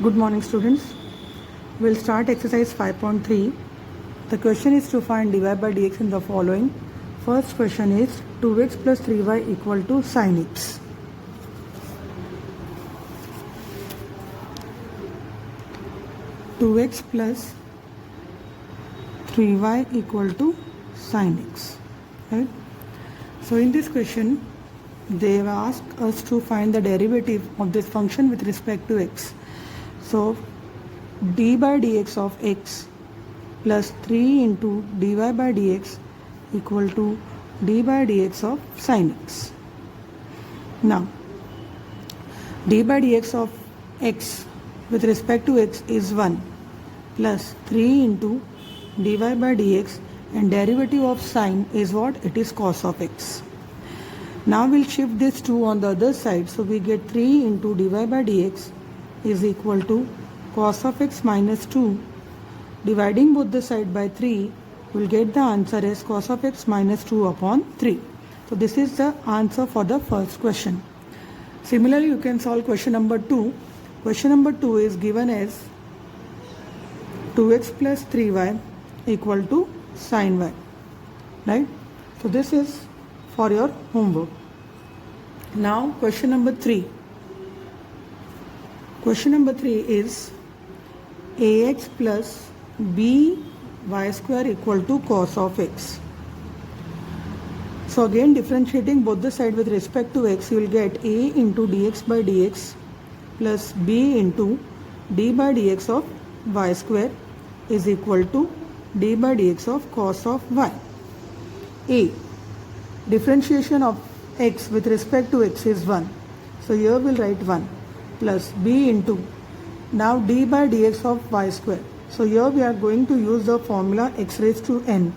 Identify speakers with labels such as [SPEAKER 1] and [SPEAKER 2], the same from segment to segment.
[SPEAKER 1] Good morning, students. We'll start exercise 5.3. The question is to find dy by dx in the following. First question is 2x plus 3y equal to sin x. Two x plus 3y equal to sin x. Right? So in this question, they have asked us to find the derivative of this function with respect to x. So d by dx of x plus 3 into dy by dx equal to d by dx of sin x. Now d by dx of x with respect to x is 1 plus 3 into dy by dx, and derivative of sine is what? It is cos of x. Now we'll shift this 2 on the other side, so we get 3 into dy by dx is equal to cos of x minus 2. Dividing both the side by 3, we'll get the answer as cos of x minus 2 upon 3. So this is the answer for the first question. Similarly, you can solve question number 2. Question number 2 is given as 2x plus 3y equal to sin y. Right? So this is for your homework. Now question number 3. Question number 3 is ax plus by square equal to cos of x. So again, differentiating both the side with respect to x, you will get a into dx by dx plus b into d by dx of y square is equal to d by dx of cos of y. A, differentiation of x with respect to x is 1. So here we'll write 1 plus b into now d by dx of y square. So here we are going to use the formula x raised to n.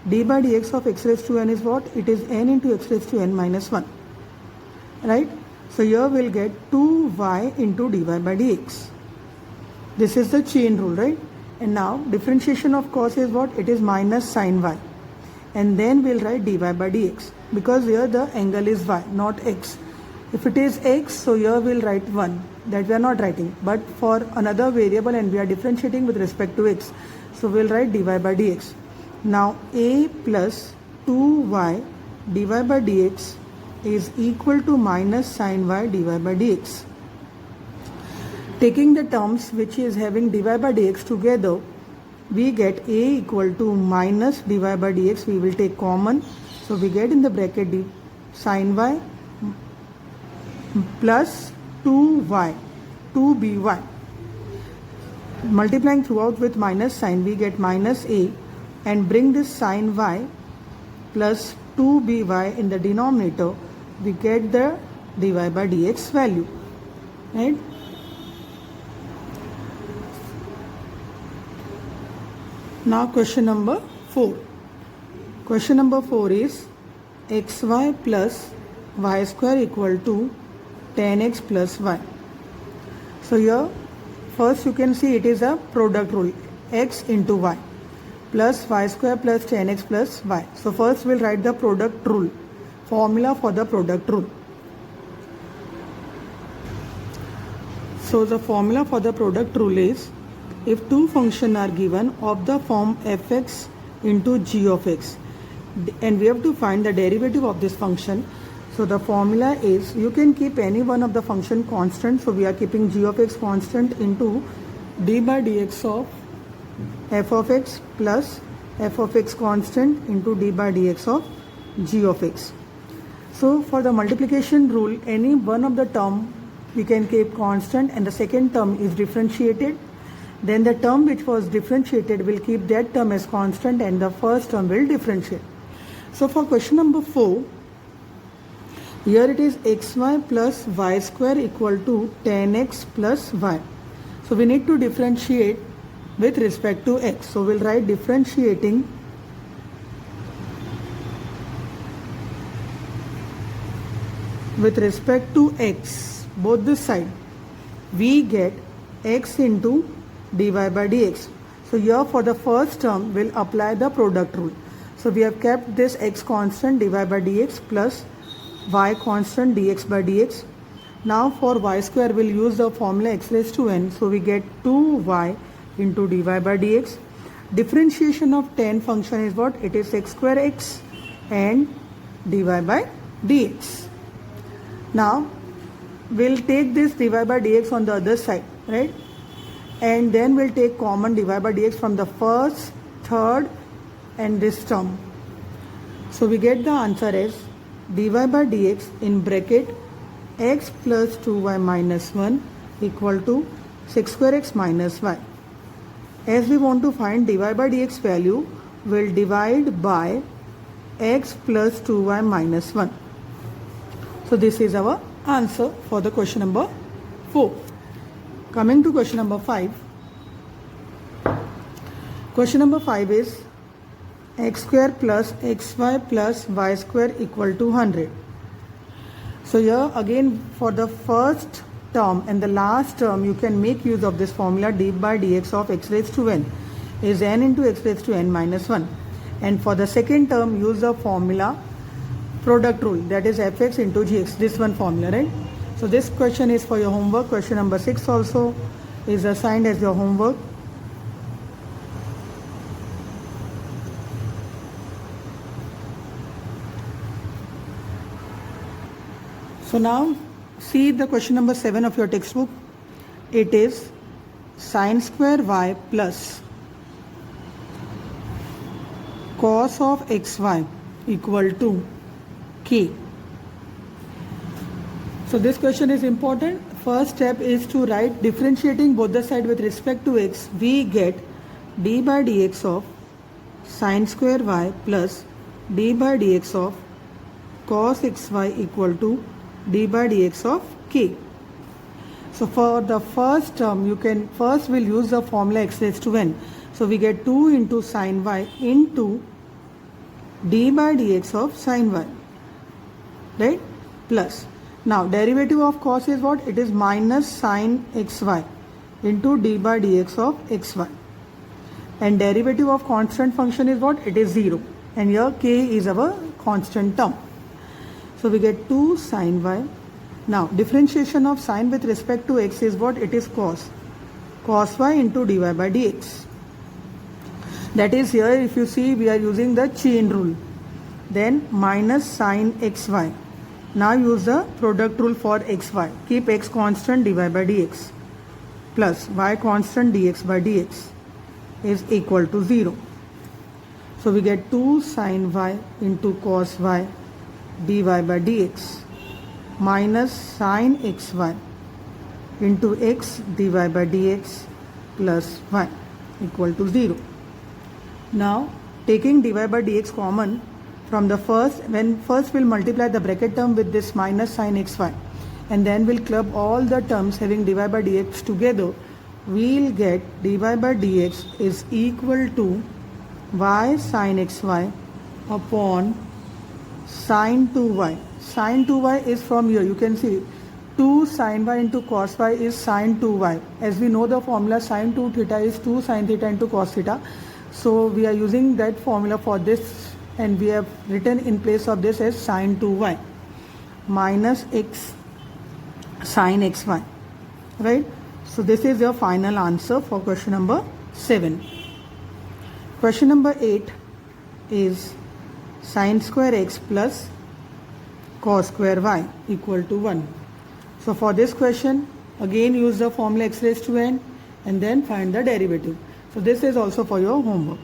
[SPEAKER 1] D by dx of x raised to n is what? It is n into x raised to n minus 1. Right? So here we'll get 2y into dy by dx. This is the chain rule, right? And now differentiation of cos is what? It is minus sin y. And then we'll write dy by dx, because here the angle is y, not x. If it is x, so here we'll write 1, that we are not writing. But for another variable and we are differentiating with respect to x, so we'll write dy by dx. Now a plus 2y dy by dx is equal to minus sin y dy by dx. Taking the terms which is having dy by dx together, we get a equal to minus dy by dx. We will take common, so we get in the bracket d sin y plus 2y, 2by. Multiplying throughout with minus sign, we get minus a, and bring this sin y plus 2by in the denominator, we get the dy by dx value. Right? Now question number 4. Question number 4 is xy plus y square equal to 10x plus y. So here first you can see it is a product rule, x into y plus y square plus 10x plus y. So first we'll write the product rule, formula for the product rule. So the formula for the product rule is, if two functions are given of the form fx into g of x, and we have to find the derivative of this function. So the formula is, you can keep any one of the function constant. So we are keeping g of x constant into d by dx of f of x plus f of x constant into d by dx of g of x. So for the multiplication rule, any one of the term we can keep constant and the second term is differentiated. Then the term which was differentiated will keep that term as constant and the first term will differentiate. So for question number 4, here it is xy plus y square equal to 10x plus y. So we need to differentiate with respect to x. So we'll write differentiating with respect to x, both this side, we get x into dy by dx. So here for the first term we'll apply the product rule. So we have kept this x constant dy by dx plus y constant dx by dx. Now for y square we'll use the formula x raised to n. So we get 2y into dy by dx. Differentiation of tan function is what? It is x square x and dy by dx. Now we'll take this dy by dx on the other side, right? And then we'll take common dy by dx from the first, third and this term. So we get the answer as dy by dx in bracket x plus 2y minus 1 equal to 6 square x minus y. As we want to find dy by dx value, we'll divide by x plus 2y minus 1. So this is our answer for the question number 4. Coming to question number 5. Question number 5 is x square plus xy plus y square equal to 100. So here again for the first term and the last term you can make use of this formula d by dx of x raised to n is n into x raised to n minus 1. And for the second term use the formula product rule, that is fx into gx, this one formula, right? So this question is for your homework. Question number 6 also is assigned as your homework. So now see the question number 7 of your textbook. It is sin square y plus cos of xy equal to k. So this question is important. First step is to write differentiating both the side with respect to x. We get d by dx of sin square y plus d by dx of cos xy equal to d by dx of k. So for the first term you can first we'll use the formula x raised to n. So we get 2 into sin y into d by dx of sin y, right? Plus now derivative of cos is what? It is minus sin xy into d by dx of xy, and derivative of constant function is what? It is 0, and here k is our constant term. So we get 2 sin y. Now differentiation of sin with respect to x is what? It is cos y into dy by dx. That is, here if you see we are using the chain rule. Then minus sin xy. Now use the product rule for xy. Keep x constant, dy by dx, plus y constant, dx by dx is equal to 0. So we get 2 sin y into cos y dy by dx minus sin xy into x dy by dx plus y equal to 0. Now taking dy by dx common from the first, first we'll multiply the bracket term with this minus sin xy, and then we'll club all the terms having dy by dx together. We'll get dy by dx is equal to y sin xy upon sin 2y. Sin 2y is from here, you can see 2 sin y into cos y is sin 2y. As we know the formula sin 2 theta is 2 sin theta into cos theta. So we are using that formula for this, and we have written in place of this as sin 2y minus x sin xy, right? So this is your final answer for question number 7. Question number 8 is sin square x plus cos square y equal to 1. So for this question again use the formula x raised to n and then find the derivative. So this is also for your homework.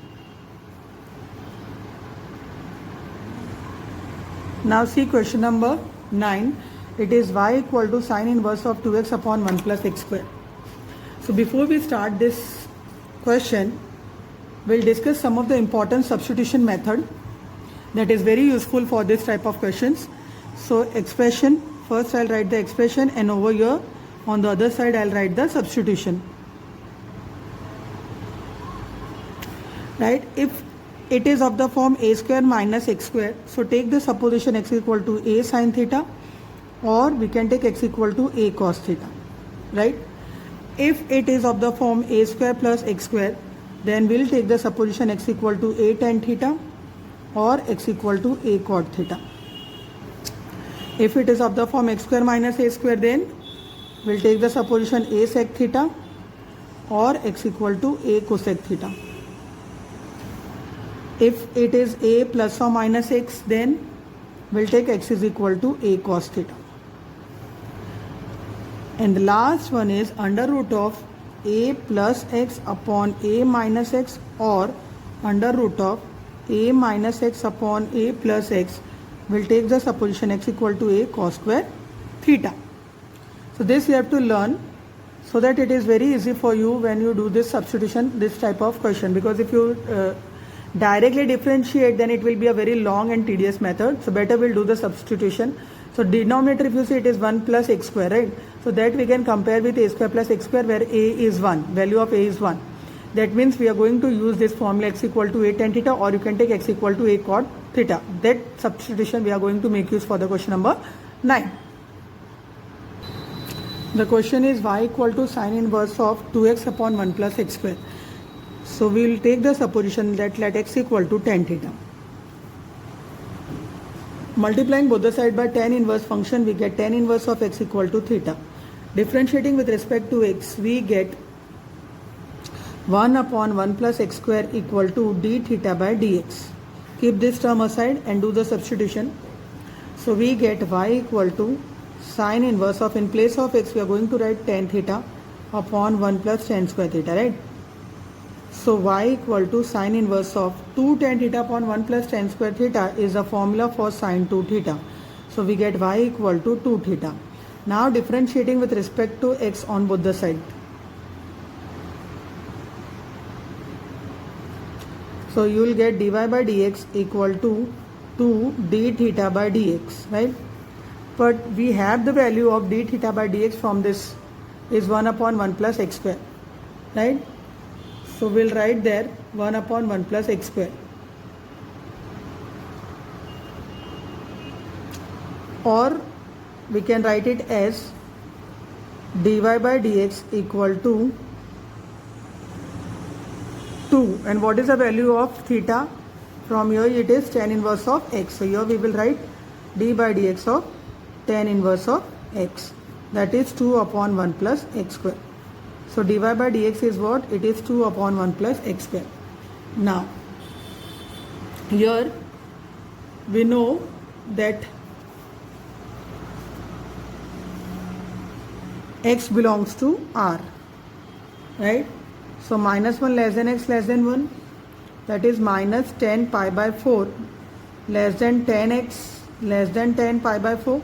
[SPEAKER 1] Now see question number 9. It is y equal to sin inverse of 2x upon 1 plus x square. So before we start this question, we'll discuss some of the important substitution method that is very useful for this type of questions. So expression, first I'll write the expression, and over here on the other side I'll write the substitution. Right? If it is of the form a square minus x square, so take the supposition x equal to a sin theta, or we can take x equal to a cos theta, right? If it is of the form a square plus x square, then we'll take the supposition x equal to a tan theta or x equal to a cot theta. If it is of the form x square minus a square, then we'll take the supposition a sec theta or x equal to a cosec theta. If it is a plus or minus x, then we'll take x is equal to a cos theta. And the last one is under root of a plus x upon a minus x or under root of a minus x upon a plus x. We'll take the supposition x equal to a cos square theta. So this you have to learn so that it is very easy for you when you do this substitution, this type of question, because if you directly differentiate, then it will be a very long and tedious method. So better we'll do the substitution. So denominator, if you see, it is 1 plus x square, right? So that we can compare with a square plus x square, where a is 1, value of a is 1. That means we are going to use this formula x equal to a tan theta, or you can take x equal to a cot theta. That substitution we are going to make use for the question number 9. The question is y equal to sine inverse of 2x upon 1 plus x square. So we will take the supposition that let x equal to tan theta. Multiplying both the side by tan inverse function, we get tan inverse of x equal to theta. Differentiating with respect to x, we get 1 upon 1 plus x square equal to d theta by dx. Keep this term aside and do the substitution. So we get y equal to sine inverse of, in place of x we are going to write tan theta upon 1 plus tan square theta, right? So y equal to sine inverse of 2 tan theta upon 1 plus tan square theta is a formula for sine 2 theta. So we get y equal to 2 theta. Now differentiating with respect to x on both the sides. So you will get dy by dx equal to 2 d theta by dx, right? But we have the value of d theta by dx from this is 1 upon 1 plus x square, right? So we'll write there 1 upon 1 plus x square. Or we can write it as dy by dx equal to 2. And what is the value of theta? From here it is tan inverse of x. So here we will write d by dx of tan inverse of x. That is 2 upon 1 plus x square. So dy by dx is what? It is 2 upon 1 plus x square. Now, here we know that x belongs to R, right? So minus 1 less than x less than 1, that is minus 10 pi by 4 less than 10x less than 10 pi by 4.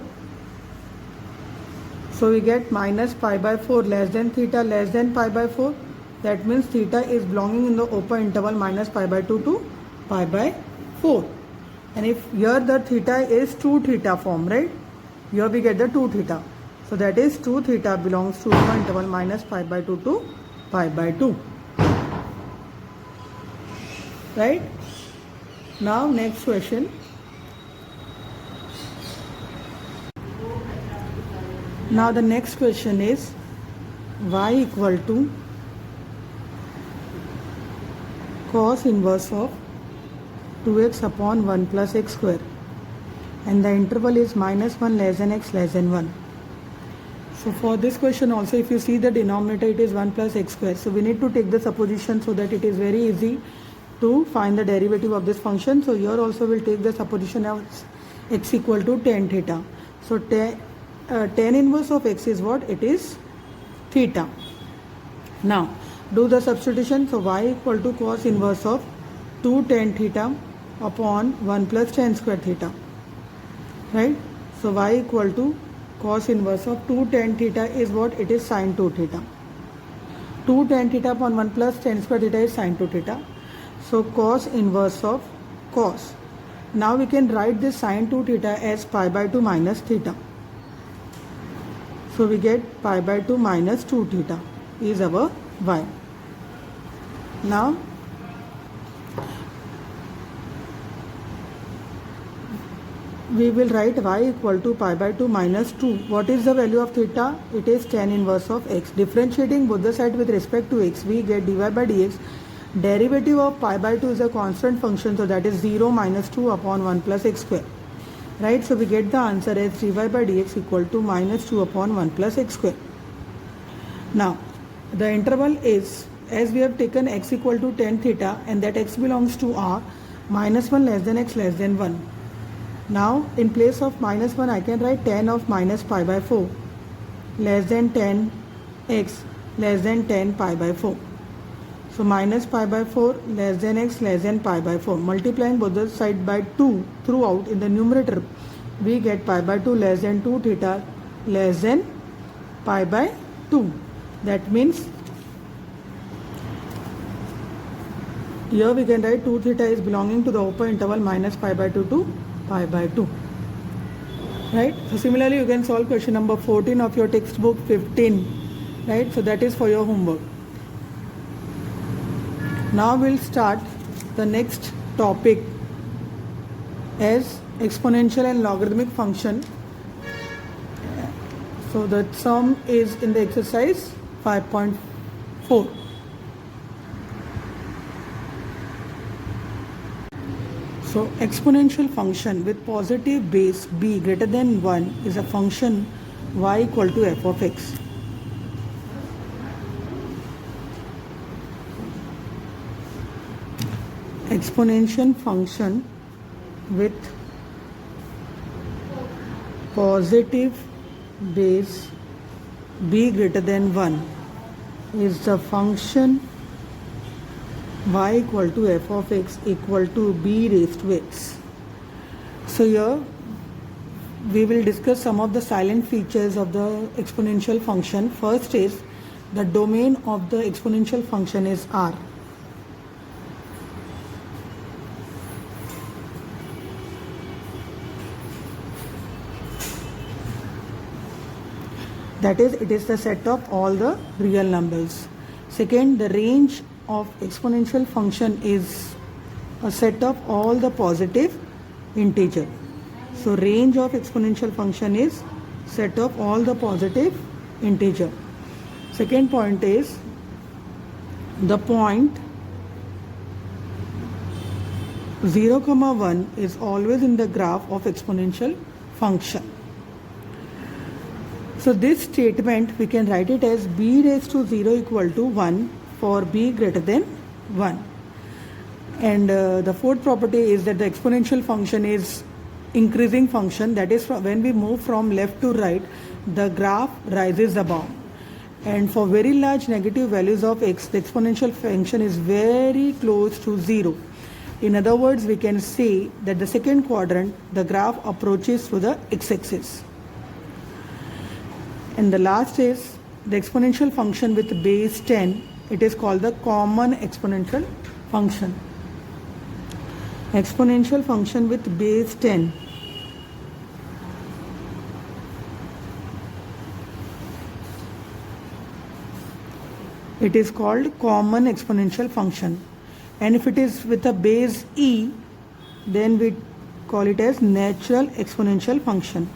[SPEAKER 1] So we get minus pi by 4 less than theta less than pi by 4. That means theta is belonging in the open interval minus pi by 2 to pi by 4. And if here the theta is 2 theta form, right? Here we get the 2 theta. So that is 2 theta belongs to open interval minus pi by 2 to pi by 2. Right? Now next question. Now the next question is y equal to cos inverse of 2x upon 1 plus x square, and the interval is minus 1 less than x less than 1. So for this question also, if you see the denominator, it is 1 plus x square. So we need to take the supposition so that it is very easy to find the derivative of this function. So here also we'll take the supposition of x equal to tan theta. So tan inverse of x is what? It is theta. Now do the substitution. So y equal to cos inverse of 2 tan theta upon 1 plus tan square theta, right? So y equal to cos inverse of 2 tan theta is what? It is sin 2 theta. 2 tan theta upon 1 plus tan square theta is sin 2 theta. So cos inverse of cos. Now we can write this sin 2 theta as pi by 2 minus theta. So we get pi by 2 minus 2 theta is our y. Now we will write y equal to pi by 2 minus 2. What is the value of theta? It is tan inverse of x. Differentiating both the sides with respect to x, we get dy by dx. Derivative of pi by 2 is a constant function, so that is 0 minus 2 upon 1 plus x square. right? So we get the answer as dy by dx equal to minus 2 upon 1 plus x square. Now the interval is, as we have taken x equal to tan theta and that x belongs to R, minus 1 less than x less than 1. Now in place of minus 1 I can write tan of minus pi by 4 less than tan x less than tan pi by 4. So minus pi by 4 less than x less than pi by 4. Multiplying both the side by 2 throughout in the numerator, we get pi by 2 less than 2 theta less than pi by 2. That means here we can write 2 theta is belonging to the upper interval minus pi by 2 to pi by 2. Right? So similarly you can solve question number 14 of your textbook 15. Right? So that is for your homework. Now we'll start the next topic as exponential and logarithmic function. So the sum is in the exercise 5.4. So exponential function with positive base b greater than 1 is a function y equal to f of x. Exponential function with positive base b greater than 1 is the function y equal to f of x equal to b raised to x. So here we will discuss some of the silent features of the exponential function. First is the domain of the exponential function is R. That is, it is the set of all the real numbers. Second, the range of exponential function is a set of all the positive integer. So range of exponential function is set of all the positive integer. Second point is the point 0, 1 is always in the graph of exponential function. So this statement we can write it as b raised to 0 equal to 1 for b greater than 1. And the fourth property is that the exponential function is increasing function, that is when we move from left to right the graph rises above, and for very large negative values of x the exponential function is very close to 0. In other words, we can say that the second quadrant the graph approaches to the x-axis. And the last is the exponential function with base 10. It is called the common exponential function. Exponential function with base 10. It is called common exponential function. And if it is with a base e, then we call it as natural exponential function.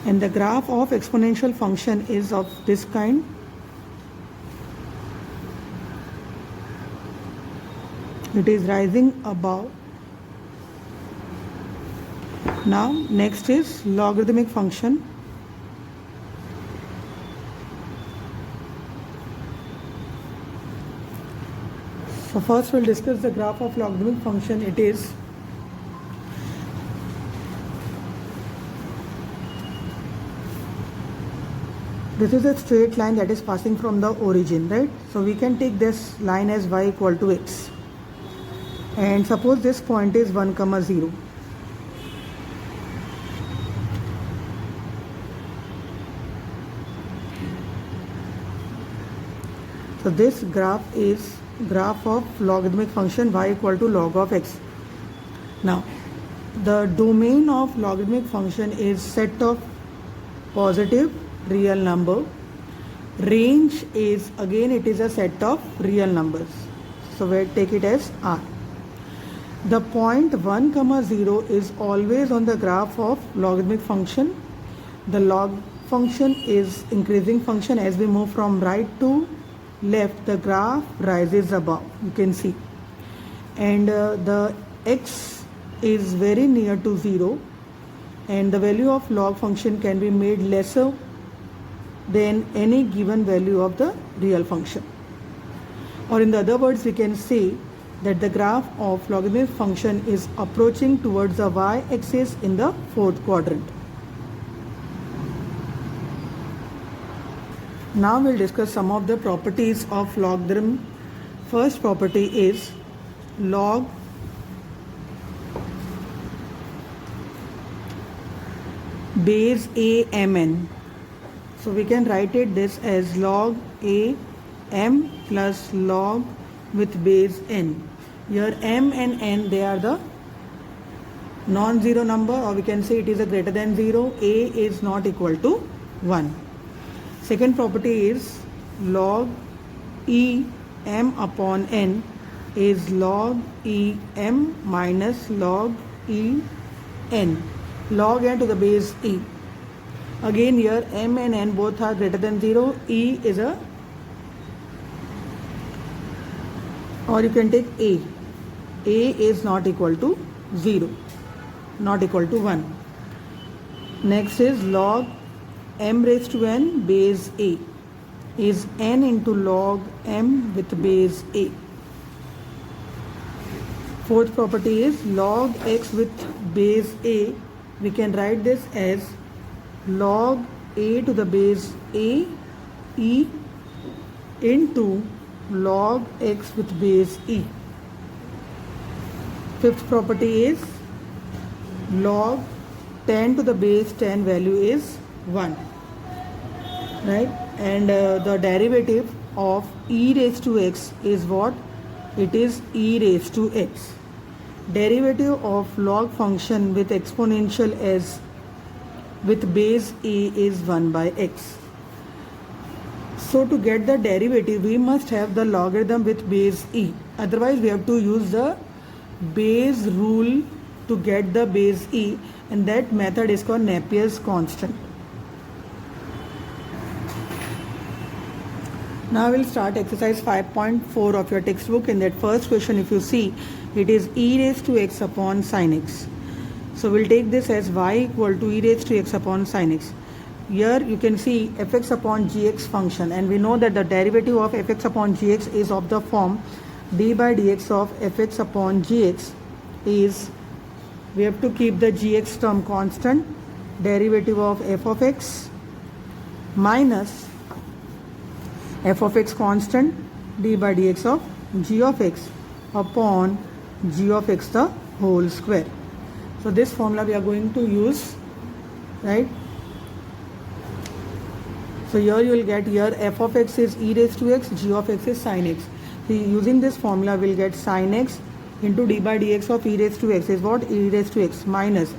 [SPEAKER 1] And the graph of exponential function is of this kind. It is rising above. Now next is logarithmic function. So first we'll discuss the graph of logarithmic function. It is this is a straight line that is passing from the origin, right? So we can take this line as y equal to x. And suppose this point is 1, 0. So this graph is graph of logarithmic function y equal to log of x. Now the domain of logarithmic function is set of positive real number. Range is again it is a set of real numbers. So we'll take it as R. The point 1, 0 is always on the graph of logarithmic function. The log function is increasing function as we move from right to left, the graph rises above, you can see, and the x is very near to 0, and the value of log function can be made lesser than any given value of the real function. Or in the other words, we can say that the graph of logarithmic function is approaching towards the y-axis in the fourth quadrant. Now we'll discuss some of the properties of logarithm. First property is log base a mn. So we can write it this as log a m plus log with base n. Here m and n, they are the non-zero number, or we can say it is a greater than 0. A is not equal to 1. Second property is log e m upon n is log e m minus log e n. Log n to the base e. Again here m and n both are greater than 0. E is a, or you can take a. A is not equal to 0, not equal to 1. Next is log m raised to n base a is n into log m with base a. Fourth property is log x with base a. We can write this as log a to the base a e into log x with base e. Fifth property is log 10 to the base 10 value is 1, right? And the derivative of e raised to x is what? It is e raised to x. Derivative of log function with exponential as with base a is 1 by x. So to get the derivative, we must have the logarithm with base e. Otherwise, we have to use the base rule to get the base e, and that method is called Napier's constant. Now we'll start exercise 5.4 of your textbook. In that first question, if you see, it is e raised to x upon sin x. So we'll take this as y equal to e raised to x upon sin x. Here you can see fx upon gx function, and we know that the derivative of fx upon gx is of the form d by dx of fx upon gx is, we have to keep the gx term constant, derivative of f of x minus f of x constant d by dx of g of x upon g of x the whole square. So this formula we are going to use, right? So here you will get, here f of x is e raised to x, g of x is sin x. So using this formula we will get sin x into d by dx of e raised to x is what? E raised to x minus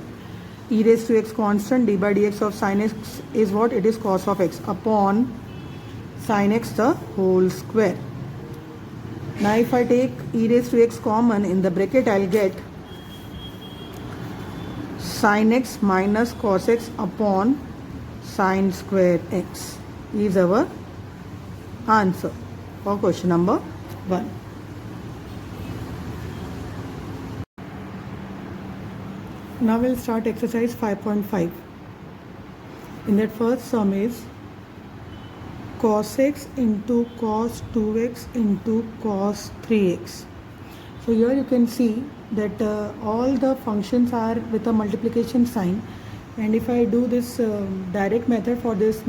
[SPEAKER 1] e raised to x constant d by dx of sin x is what? It is cos of x upon sin x the whole square. Now if I take e raised to x common in the bracket, I will get sin x minus cos x upon sin square x is our answer for question number 1. Now we'll start exercise 5.5. In that first sum is cos x into cos 2x into cos 3x. So here you can see that all the functions are with a multiplication sign, and if I do this direct method for this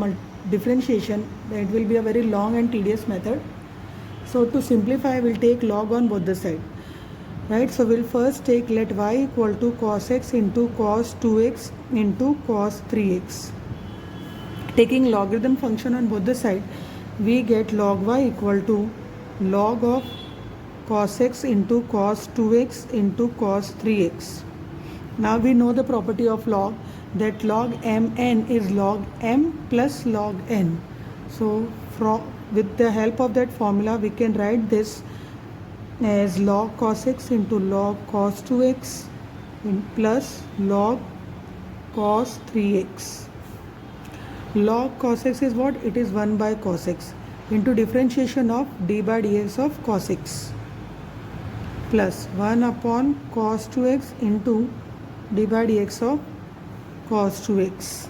[SPEAKER 1] differentiation, it will be a very long and tedious method. So to simplify, we'll take log on both the sides, right? So we'll first take, let y equal to cos x into cos 2x into cos 3x. Taking logarithm function on both the sides, we get log y equal to log of cos x into cos 2x into cos 3x. Now we know the property of log, that log mn is log m plus log n. So with the help of that formula, we can write this as log cos x into log cos 2x plus log cos 3x. Log cos x is what? It is 1 by cos x. into differentiation of d by dx of cos x plus 1 upon cos 2x into d by dx of cos 2x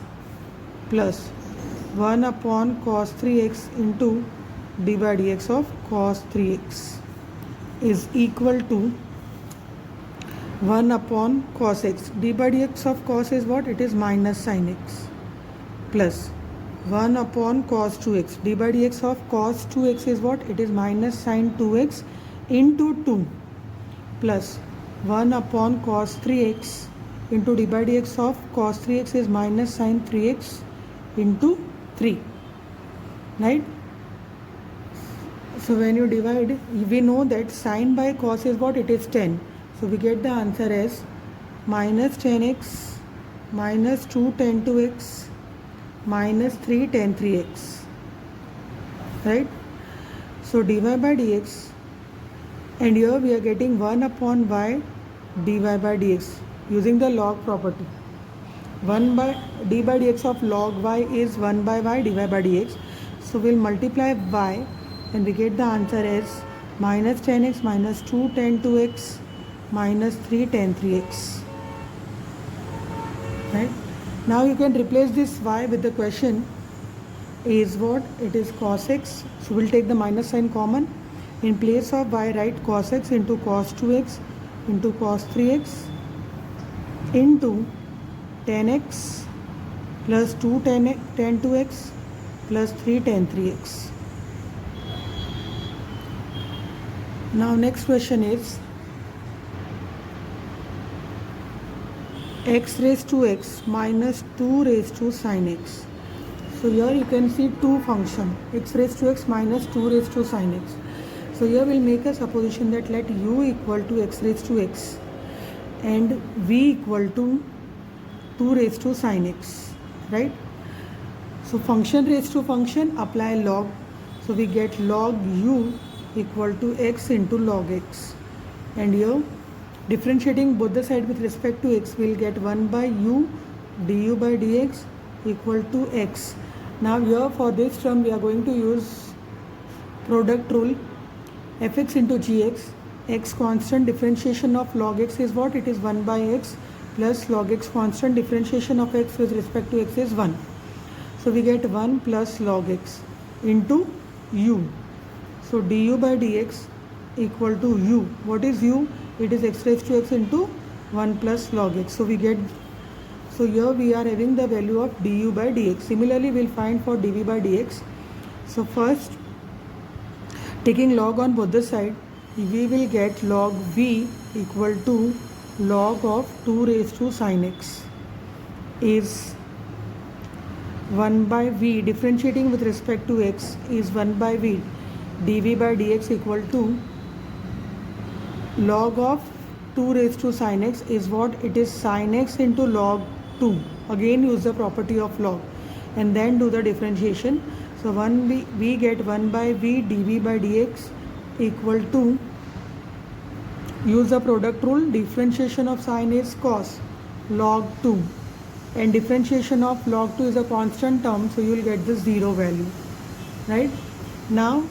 [SPEAKER 1] plus 1 upon cos 3x into d by dx of cos 3x is equal to 1 upon cos x. d by dx of cos is what? It is minus sin x plus 1 upon cos 2x. d by dx of cos 2x is what? It is minus sin 2x into 2 plus 1 upon cos 3x into d by dx of cos 3x is minus sin 3x into 3. Right? So when you divide, we know that sin by cos is what? It is 10. So we get the answer as minus 10x minus 2 tan 2x minus 3 tan 3x. Right? So dy by dx, and here we are getting 1 upon y dy by dx using the log property. 1 by d by dx of log y is 1 by y dy by dx. So we'll multiply y and we get the answer as minus 10x minus 2 tan 2x minus 3 tan 3x. Right? Now you can replace this y with the question is what? It is cos x. So we'll take the minus sign common. In place of y, write cos x into cos 2x into cos 3x into tan x plus 2 tan 2x plus 3 tan 3x. Now next question is x raised to x minus 2 raised to sin x. So here you can see two function, x raised to x minus 2 raised to sin x. So here we'll make a supposition that let u equal to x raised to x and v equal to 2 raised to sin x. Right? So function raised to function, apply log. So we get log u equal to x into log x, and here differentiating both the side with respect to x, we'll get 1 by u du by dx equal to x. Now here for this term we are going to use product rule, fx into gx, x constant, differentiation of log x is what? It is 1 by x plus log x constant, differentiation of x with respect to x is 1. So we get 1 plus log x into u. So du by dx equal to u. What is u? It is x raised to x into 1 plus log x. So we get, so here we are having the value of du by dx. Similarly, we'll find for dv by dx. So first, taking log on both the side, we will get log v equal to log of 2 raised to sin x is 1 by v, differentiating with respect to x is 1 by v, dv by dx equal to log of 2 raised to sin x is what? It is sin x into log 2. Again use the property of log and then do the differentiation. So we get 1 by v dv by dx equal to, use the product rule, differentiation of sin is cos log 2 and differentiation of log 2 is a constant term, so you will get the 0 value. Right? Now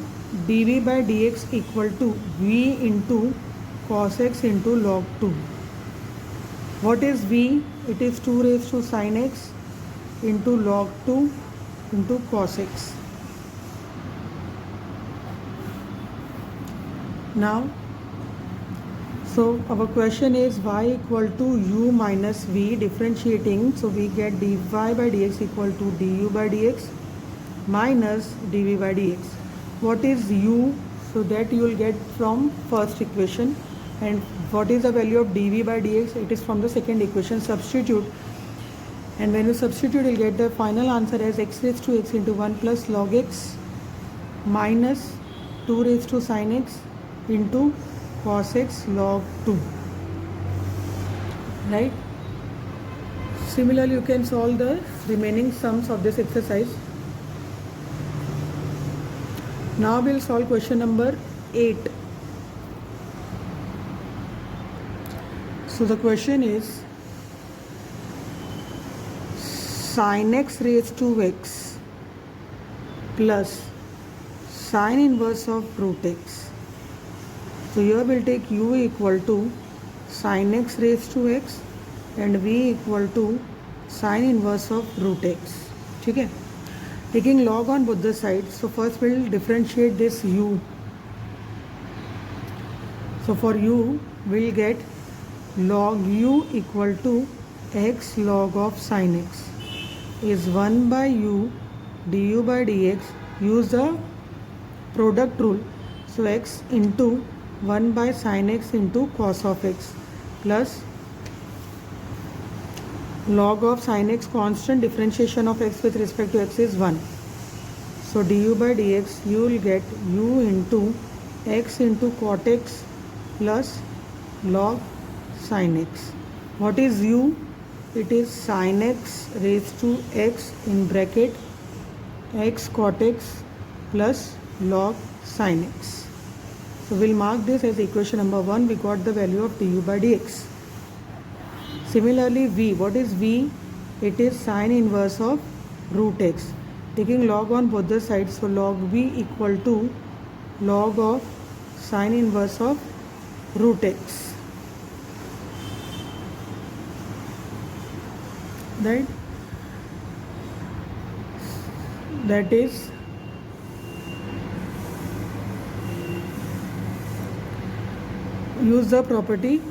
[SPEAKER 1] dv by dx equal to v into cos x into log 2. What is v? It is 2 raised to sin x into log 2 into cos x. Now, so our question is y equal to u minus v, differentiating, so we get dy by dx equal to du by dx minus dv by dx. What is u? So that you will get from first equation, and what is the value of dv by dx? It is from the second equation. Substitute, and when you substitute, you will get the final answer as x raised to x into 1 plus log x minus 2 raised to sin x into cos x log 2. Right? Similarly, you can solve the remaining sums of this exercise. Now we'll solve question number 8. So the question is sin x raised to x plus sine inverse of root x. So here we'll take u equal to sin x raised to x and v equal to sine inverse of root x. ठीक है, taking log on both the sides. So first we'll differentiate this u. So for u we'll get log u equal to x log of sin x is 1 by u du by dx. Use the product rule. So x into 1 by sin x into cos of x plus log of sin x constant, differentiation of x with respect to x is 1. So du by dx you will get u into x into cot x plus log sin x. What is u? It is sin x raised to x in bracket x cot x plus log sin x. So we'll mark this as equation number 1. We got the value of du by dx. Similarly v, what is v? It is sine inverse of root x. Taking log on both the sides, so log v equal to log of sine inverse of root x. Right? That is use the property.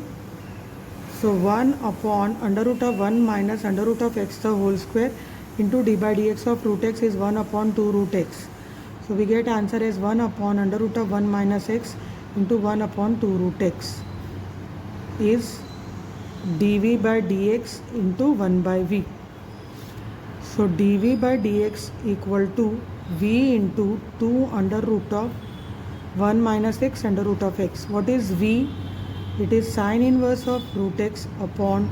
[SPEAKER 1] So 1 upon under root of 1 minus under root of x the whole square into d by dx of root x is 1 upon 2 root x. So we get answer as 1 upon under root of 1 minus x into 1 upon 2 root x is dv by dx into 1 by v. So dv by dx equal to v into 2 under root of 1 minus x under root of x. What is v? It is sine inverse of root x upon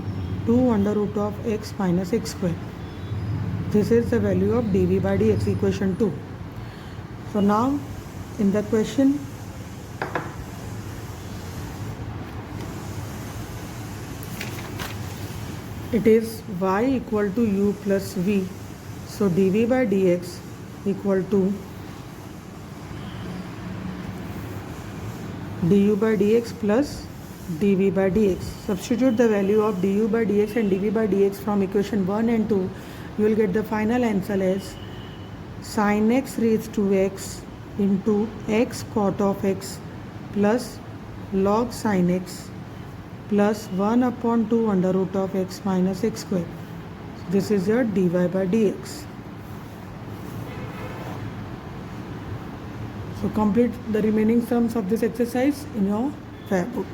[SPEAKER 1] 2 under root of x minus x square. This is the value of dv by dx, equation 2. So now in the question, it is y equal to u plus v. So dv by dx equal to du by dx plus dv by dx. Substitute the value of du by dx and dv by dx from equation 1 and 2. You will get the final answer as sin x raised to x into x cot of x plus log sin x plus 1 upon 2 under root of x minus x square. This is your dy by dx. So complete the remaining sums of this exercise in your fair book.